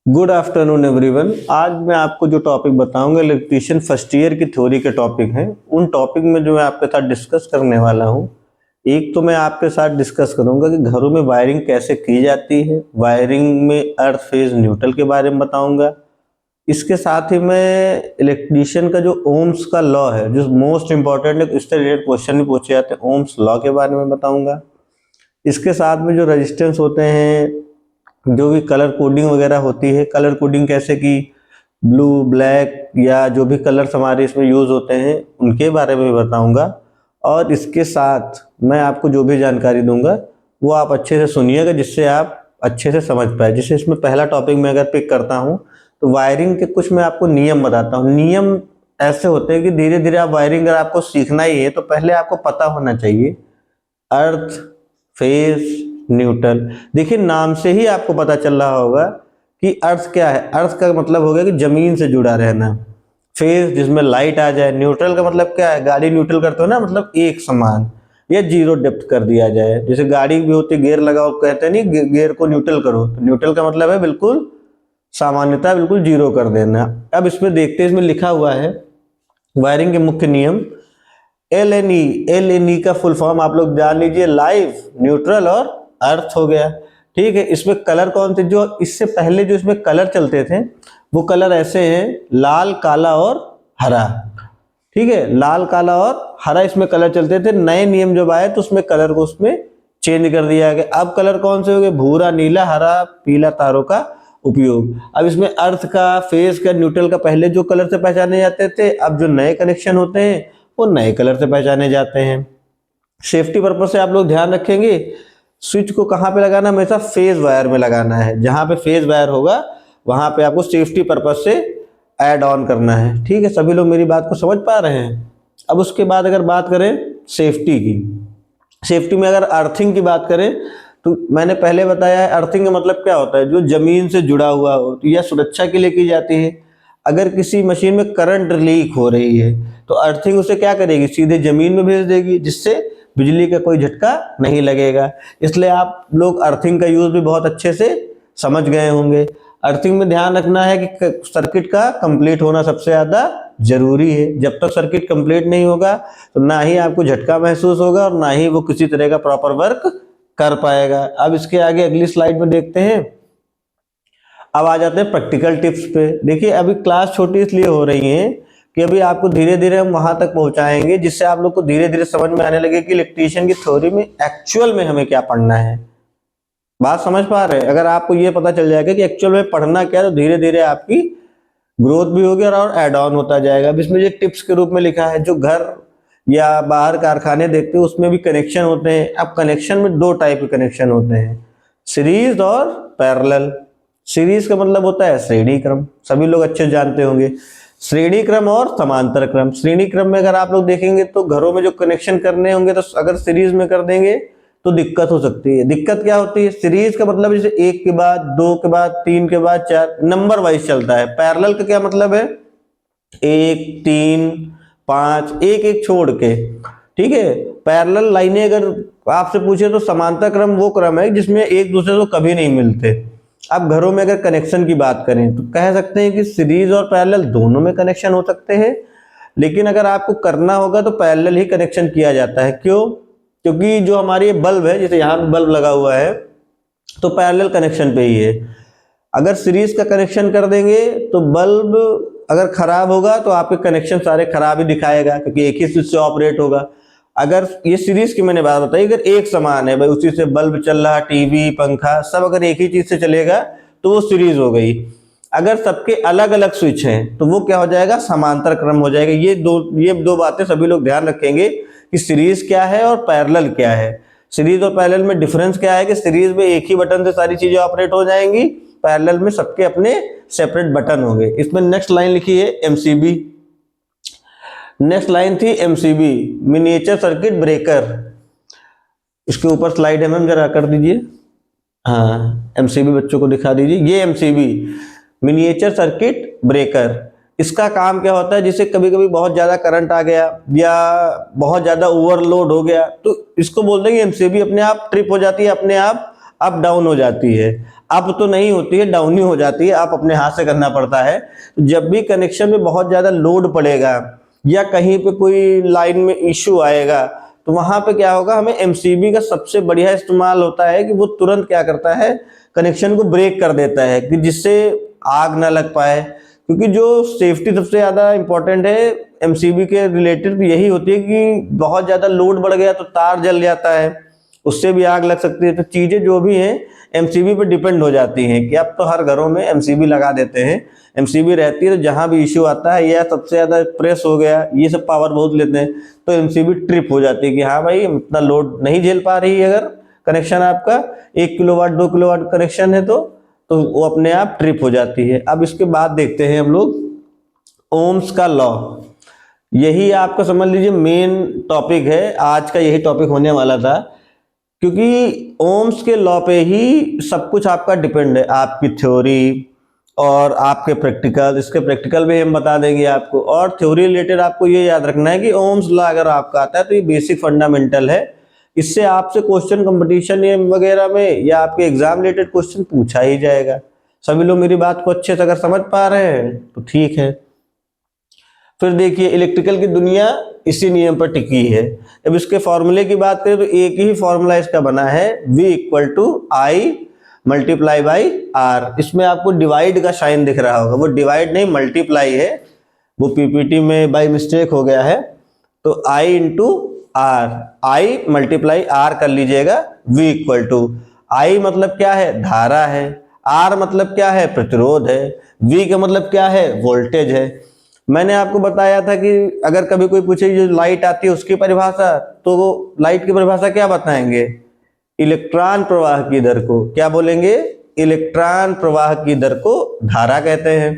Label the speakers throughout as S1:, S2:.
S1: Good afternoon everyone. आज मैं आपको जो टॉपिक बताऊंगा इलेक्ट्रीशियन फर्स्ट ईयर की थ्योरी के टॉपिक हैं। उन टॉपिक में जो मैं आपके साथ डिस्कस करने वाला हूं, एक तो मैं आपके साथ डिस्कस करूंगा कि घरों में वायरिंग कैसे की जाती है, वायरिंग में अर्थ फेज न्यूट्रल के बारे में बताऊंगा। इसके साथ ही मैं इलेक्ट्रीशियन का जो ओम्स का लॉ है, जो मोस्ट इंपॉर्टेंट है, इससे रिलेटेड क्वेश्चन भी पूछे जाते हैं, ओम्स लॉ के बारे में बताऊंगा। इसके साथ में जो रेजिस्टेंस होते हैं, जो भी कलर कोडिंग वगैरह होती है, कलर कोडिंग कैसे कि ब्लू, ब्लैक या जो भी कलर्स हमारे इसमें यूज़ होते हैं उनके बारे में बताऊंगा। और इसके साथ मैं आपको जो भी जानकारी दूंगा वो आप अच्छे से सुनिएगा, जिससे आप अच्छे से समझ पाए। जैसे इसमें पहला टॉपिक मैं अगर पिक करता हूँ तो वायरिंग के कुछ मैं आपको नियम बताता हूँ। नियम ऐसे होते हैं कि धीरे धीरे आप वायरिंग अगर आपको सीखना ही है तो पहले आपको पता होना चाहिए अर्थ, फेज, न्यूट्रल। देखिए नाम से ही आपको पता चल रहा होगा कि अर्थ क्या है। अर्थ का मतलब हो गया कि जमीन से जुड़ा रहना। फेज जिसमें लाइट आ जाए। न्यूट्रल का मतलब क्या है, गाड़ी न्यूट्रल करते हो ना, मतलब एक समान या जीरो डेप्थ कर दिया जाए। जैसे गाड़ी भी होती है, गियर लगाओ, कहते हैं नहीं गियर को न्यूट्रल करो, तो न्यूट्रल का मतलब है बिल्कुल सामान्यता, बिल्कुल जीरो कर देना। अब इसमें देखते हैं, इसमें लिखा हुआ है वायरिंग के मुख्य नियम। एल एन ई का फुल फॉर्म आप लोग जान लीजिए, लाइव, न्यूट्रल और अर्थ हो गया। ठीक है, इसमें कलर कौन थे, जो इससे पहले जो इसमें कलर चलते थे वो कलर ऐसे हैं, लाल, काला और हरा। ठीक है, लाल, काला और हरा इसमें कलर चलते थे। नए नियम जब आए तो उसमें कलर को उसमें चेंज कर दिया गया। अब कलर कौन से हो गए, भूरा, नीला, हरा, पीला तारों का उपयोग। अब इसमें अर्थ का, फेज का, न्यूट्रल का पहले जो कलर से पहचाने जाते थे, अब जो नए कनेक्शन होते हैं वो नए कलर से पहचाने जाते हैं। सेफ्टी पर्पज से आप लोग ध्यान रखेंगे, स्विच को कहाँ पे लगाना, हमेशा फेज वायर में लगाना है। जहां पे फेज वायर होगा वहां पे आपको सेफ्टी पर्पज से ऐड ऑन करना है। ठीक है, सभी लोग मेरी बात को समझ पा रहे हैं। अब उसके बाद अगर बात करें सेफ्टी की, सेफ्टी में अगर अर्थिंग की बात करें तो मैंने पहले बताया है अर्थिंग का मतलब क्या होता है, जो जमीन से जुड़ा हुआ हो। तो यह सुरक्षा के लिए की जाती है। अगर किसी मशीन में करंट लीक हो रही है तो अर्थिंग उसे क्या करेगी, सीधे जमीन में भेज देगी, जिससे बिजली का कोई झटका नहीं लगेगा। इसलिए आप लोग अर्थिंग का यूज भी बहुत अच्छे से समझ गए होंगे। अर्थिंग में ध्यान रखना है कि सर्किट का कंप्लीट होना सबसे ज्यादा जरूरी है। जब तक सर्किट कंप्लीट नहीं होगा तो ना ही आपको झटका महसूस होगा और ना ही वो किसी तरह का प्रॉपर वर्क कर पाएगा। अब इसके आगे अगली स्लाइड में देखते हैं। अब आ जाते हैं प्रैक्टिकल टिप्स पे। देखिए अभी क्लास छोटी इसलिए हो रही है कि अभी आपको धीरे धीरे हम वहां तक पहुंचाएंगे जिससे आप लोग को धीरे धीरे समझ में आने लगे कि इलेक्ट्रीशियन की थ्योरी में एक्चुअल में हमें क्या पढ़ना है। बात समझ पा रहे हैं? अगर आपको ये पता चल जाएगा कि एक्चुअल में पढ़ना क्या है तो धीरे धीरे आपकी ग्रोथ भी होगी और एड ऑन होता जाएगा। अब इसमें जो टिप्स के रूप में लिखा है, जो घर या बाहर कारखाने देखते हैं उसमें भी कनेक्शन होते हैं। अब कनेक्शन में दो टाइप के कनेक्शन होते हैं, सीरीज और पैरेलल। सीरीज का मतलब होता है श्रेणी क्रम, सभी लोग अच्छे जानते होंगे। श्रेणी क्रम और समांतर क्रम। श्रेणी क्रम में अगर आप लोग देखेंगे तो घरों में जो कनेक्शन करने होंगे तो अगर सीरीज में कर देंगे तो दिक्कत हो सकती है। दिक्कत क्या होती है, सीरीज का मतलब जैसे एक के बाद, दो के बाद, तीन के बाद, चार, नंबर वाइज चलता है। पैरेलल का क्या मतलब है, एक, तीन, पांच, एक एक छोड़ के। ठीक है, पैरेलल लाइनें अगर आपसे पूछे तो समांतर क्रम वो क्रम है जिसमें एक दूसरे को कभी नहीं मिलते। अब घरों में अगर कनेक्शन की बात करें तो कह सकते हैं कि सीरीज और पैरेलल दोनों में कनेक्शन हो सकते हैं, लेकिन अगर आपको करना होगा तो पैरेलल ही कनेक्शन किया जाता है। क्यों? क्योंकि जो हमारी बल्ब है, जैसे यहाँ बल्ब लगा हुआ है तो पैरेलल कनेक्शन पे ही है। अगर सीरीज का कनेक्शन कर देंगे तो बल्ब अगर खराब होगा तो आपके कनेक्शन सारे खराब ही दिखाएगा, क्योंकि एक ही स्विच से ऑपरेट होगा। अगर ये सीरीज की मैंने बात बताई, अगर एक समान है भाई, उसी से बल्ब चल रहा, टीवी, पंखा सब अगर एक ही चीज से चलेगा तो वो सीरीज हो गई। अगर सबके अलग अलग स्विच हैं तो वो क्या हो जाएगा, समांतर क्रम हो जाएगा। ये दो बातें सभी लोग ध्यान रखेंगे कि सीरीज क्या है और पैरेलल क्या है। सीरीज और पैरेलल में डिफरेंस क्या है कि सीरीज में एक ही बटन से सारी चीजें ऑपरेट हो जाएंगी, पैरेलल में सबके अपने सेपरेट बटन होंगे। इसमें नेक्स्ट लाइन लिखी है एमसीबी। नेक्स्ट लाइन थी एमसीबी, मिनिएचर सर्किट ब्रेकर। इसके ऊपर स्लाइड है मैम, जरा कर दीजिए। हाँ, एमसीबी बच्चों को दिखा दीजिए। ये एमसीबी, मिनिएचर सर्किट ब्रेकर। इसका काम क्या होता है, जिसे कभी कभी बहुत ज्यादा करंट आ गया या बहुत ज्यादा ओवरलोड हो गया तो इसको बोल देंगे एमसीबी अपने आप ट्रिप हो जाती है, अपने आप अप डाउन हो जाती है। अप तो नहीं होती है, डाउन ही हो जाती है, अप अपने हाथ से करना पड़ता है। जब भी कनेक्शन में बहुत ज़्यादा लोड पड़ेगा या कहीं पे कोई लाइन में इश्यू आएगा तो वहाँ पे क्या होगा, हमें एमसीबी का सबसे बढ़िया इस्तेमाल होता है कि वो तुरंत क्या करता है, कनेक्शन को ब्रेक कर देता है कि जिससे आग ना लग पाए। क्योंकि जो सेफ्टी सबसे ज़्यादा इंपॉर्टेंट है एमसीबी के रिलेटेड यही होती है कि बहुत ज़्यादा लोड बढ़ गया तो तार जल जाता है, उससे भी आग लग सकती है। तो चीज़ें जो भी हैं एमसीबी पर डिपेंड हो जाती हैं कि अब तो हर घरों में एमसीबी लगा देते हैं। एमसीबी रहती है तो जहाँ भी इश्यू आता है या सबसे ज़्यादा प्रेस हो गया, ये सब पावर बहुत लेते हैं, तो एमसीबी ट्रिप हो जाती है कि हाँ भाई इतना लोड नहीं झेल पा रही है। अगर कनेक्शन आपका 1 किलोवाट 2 किलोवाट कनेक्शन है तो वो अपने आप ट्रिप हो जाती है। अब इसके बाद देखते हैं हम लोग ओम्स का लॉ। यही आपका समझ लीजिए मेन टॉपिक है आज का, यही टॉपिक होने वाला था, क्योंकि ओम्स के लॉ पे ही सब कुछ आपका डिपेंड है, आपकी थ्योरी और आपके प्रैक्टिकल। इसके प्रैक्टिकल भी हम बता देंगे आपको, और थ्योरी रिलेटेड आपको ये याद रखना है कि ओम्स लॉ अगर आपका आता है तो ये बेसिक फंडामेंटल है। इससे आपसे क्वेश्चन कंपटीशन वगैरह में या आपके एग्जाम रिलेटेड क्वेश्चन पूछा ही जाएगा। सभी लोग मेरी बात को अच्छे से अगर समझ पा रहे हैं तो ठीक है। फिर देखिए इलेक्ट्रिकल की दुनिया इसी नियम पर टिकी है। अब इसके फॉर्मूले की बात करें तो एक ही फॉर्मूला इसका बना है, V = I multiply by R. इसमें आपको डिवाइड का साइन दिख रहा होगा, वो डिवाइड नहीं मल्टीप्लाई है, वो पीपीटी में बाई मिस्टेक हो गया है। तो I × R, I multiply R कर लीजिएगा। V = I मतलब क्या है, धारा है, R मतलब क्या है, प्रतिरोध है, V का मतलब क्या है, वोल्टेज है। मैंने आपको बताया था कि अगर कभी कोई पूछे जो लाइट आती है उसकी परिभाषा, तो वो लाइट की परिभाषा क्या बताएंगे, इलेक्ट्रॉन प्रवाह की दर को क्या बोलेंगे, इलेक्ट्रॉन प्रवाह की दर को धारा कहते हैं।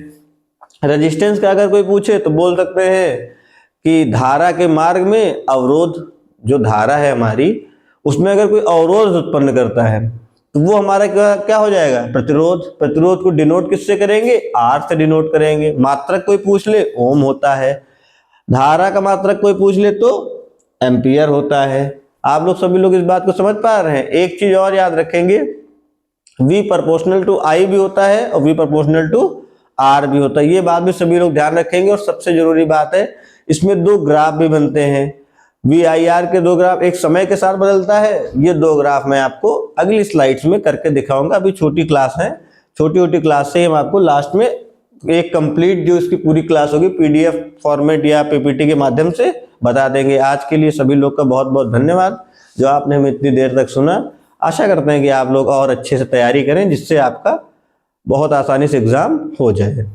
S1: रेजिस्टेंस का अगर कोई पूछे तो बोल सकते हैं कि धारा के मार्ग में अवरोध, जो धारा है हमारी उसमें अगर कोई अवरोध उत्पन्न करता है तो वो हमारा क्या हो जाएगा, प्रतिरोध। प्रतिरोध को डिनोट किससे करेंगे, R से डिनोट करेंगे। मात्रक कोई पूछ ले ओम होता है, धारा का मात्रक कोई पूछ ले तो एम्पियर होता है। आप लोग सभी लोग इस बात को समझ पा रहे हैं। एक चीज और याद रखेंगे, V ∝ I भी होता है और V ∝ R भी होता है। ये बात भी सभी लोग ध्यान रखेंगे। और सबसे जरूरी बात है इसमें दो ग्राफ भी बनते हैं, VIR के दो ग्राफ, एक समय के साथ बदलता है। ये दो ग्राफ मैं आपको अगली स्लाइड्स में करके दिखाऊंगा। अभी छोटी क्लास है, छोटी छोटी क्लास से हम आपको लास्ट में एक कंप्लीट जो इसकी पूरी क्लास होगी PDF फॉर्मेट या PPT के माध्यम से बता देंगे। आज के लिए सभी लोग का बहुत बहुत धन्यवाद जो आपने हमें इतनी देर तक सुना। आशा करते हैं कि आप लोग और अच्छे से तैयारी करें जिससे आपका बहुत आसानी से एग्जाम हो जाए।